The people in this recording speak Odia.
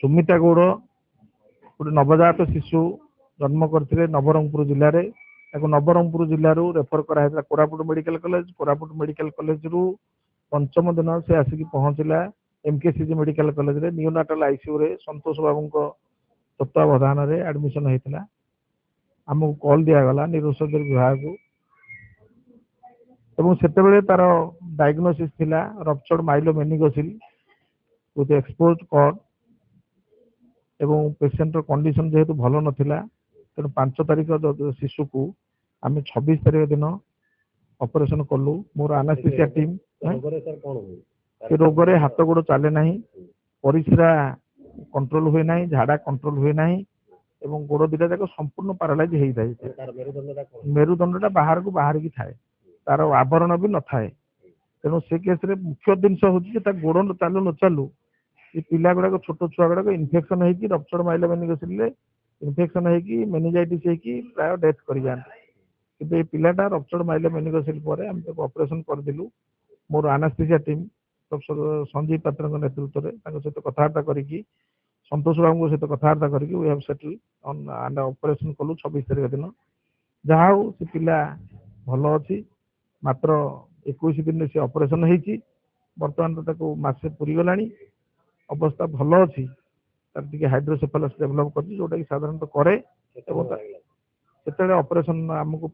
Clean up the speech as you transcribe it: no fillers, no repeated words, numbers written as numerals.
ସୁମିତା ଗୌଡ଼ ଗୋଟେ ନବଜାତ ଶିଶୁ ଜନ୍ମ କରିଥିଲେ ନବରଙ୍ଗପୁର ଜିଲ୍ଲାରେ। ତାକୁ ନବରଙ୍ଗପୁର ଜିଲ୍ଲାରୁ ରେଫର କରାଯାଇଥିଲା Koraput medical college. Koraput medical କଲେଜରୁ ପଞ୍ଚମ ଦିନ ସେ ଆସିକି ପହଞ୍ଚିଲା ଏମକେସିଜି ମେଡିକାଲ କଲେଜରେ ନିଓନାଟାଲ ଆଇସିୟୁରେ ସନ୍ତୋଷ ବାବୁଙ୍କ ତତ୍ତ୍ୱାବଧାନରେ ଆଡମିସନ ହେଇଥିଲା। ଆମକୁ କଲ୍ ଦିଆଗଲା ନ୍ୟୁରୋସର୍ଜରୀ ବିଭାଗକୁ ଏବଂ ସେତେବେଳେ ତାର ଡାଇଗ୍ନୋସିସ୍ ଥିଲା ରପଚର୍ଡ ମାଇଲୋମେନିଙ୍ଗୋସିଲ ୱିଥ୍ ଏକ୍ସପୋଜ୍ଡ କର୍ଡ ଏବଂ ପେସେଣ୍ଟର କଣ୍ଡିସନ ଯେହେତୁ ଭଲ ନଥିଲା ତେଣୁ 5 ତାରିଖ ଶିଶୁକୁ ଆମେ 26 ତାରିଖ ଦିନ ଅପରେସନ କଲୁ। ମୋର ଆନାସ୍ଥେସିଆ ଟିମ୍ ଏ ରୋଗରେ ହାତ ଗୋଡ଼ ଚାଲେ ନାହିଁ, ପରିସ୍ରା କଣ୍ଟ୍ରୋଲ ହୁଏ ନାହିଁ, ଝାଡା କଣ୍ଟ୍ରୋଲ ହୁଏ ନାହିଁ ଏବଂ ଗୋଡ଼ ଦିଟା ଯାକ ସମ୍ପୂର୍ଣ୍ଣ ପାରାଲାଇଜ ହେଇଥାଏ। ମେରୁଦଣ୍ଡଟା ବାହାରକୁ ବାହାରିକି ଥାଏ, ତାର ଆବରଣ ବି ନଥାଏ। ତେଣୁ ସେ କେସରେ ମୁଖ୍ୟ ଜିନିଷ ହଉଛି ଯେ ତା ଗୋଡ଼ ଚାଲୁ ନ ଚାଲୁ ଏ ପିଲା ଗୁଡାକ ଛୋଟ ଛୁଆ ଗୁଡାକ ଇନଫେକ୍ସନ ହେଇକି ରପଚର୍ଡ ମାଇଲୋମେନିଙ୍ଗୋସିଲରେ ଇନଫେକ୍ସନ ହେଇକି ମେନିଞ୍ଜାଇଟିସ୍ ହେଇକି ପ୍ରାୟ ଡେଥ୍ କରିଯାଆନ୍ତି। କିନ୍ତୁ ଏ ପିଲାଟା ରପଚର୍ଡ ମାଇଲୋମେନିଙ୍ଗୋସିଲ ପରେ ଆମେ ତାକୁ ଅପରେସନ କରିଦେଲୁ। ମୋର ଆନାସ୍ଥେସିଆ ଟିମ୍ ପ୍ରଫେସର ସଞ୍ଜୀବ ପାତ୍ରଙ୍କ ନେତୃତ୍ୱରେ ତାଙ୍କ ସହିତ କଥାବାର୍ତ୍ତା କରିକି ସନ୍ତୋଷ ବାବୁଙ୍କ ସହିତ କଥାବାର୍ତ୍ତା କରିକି we have settle on operation କଲୁ 26 ତାରିଖ ଦିନ। ଯାହା ହଉ ସେ ପିଲା ଭଲ ଅଛି, ମାତ୍ର 21 ଦିନରେ ସେ ଅପରେସନ ହେଇଛି। ବର୍ତ୍ତମାନ ତାକୁ ମାସେ ପୁରିଗଲାଣି, ଅବସ୍ଥା ଭଲ ଅଛି। ତାର ଟିକେ ହାଇଡ୍ରୋସେଫାଲସ୍ ଡେଭଲପ କରିଛି ଯୋଉଟା କି ସାଧାରଣତଃ କରେ ଏବଂ ସେତେବେଳେ ଅପରେସନ ଆମକୁ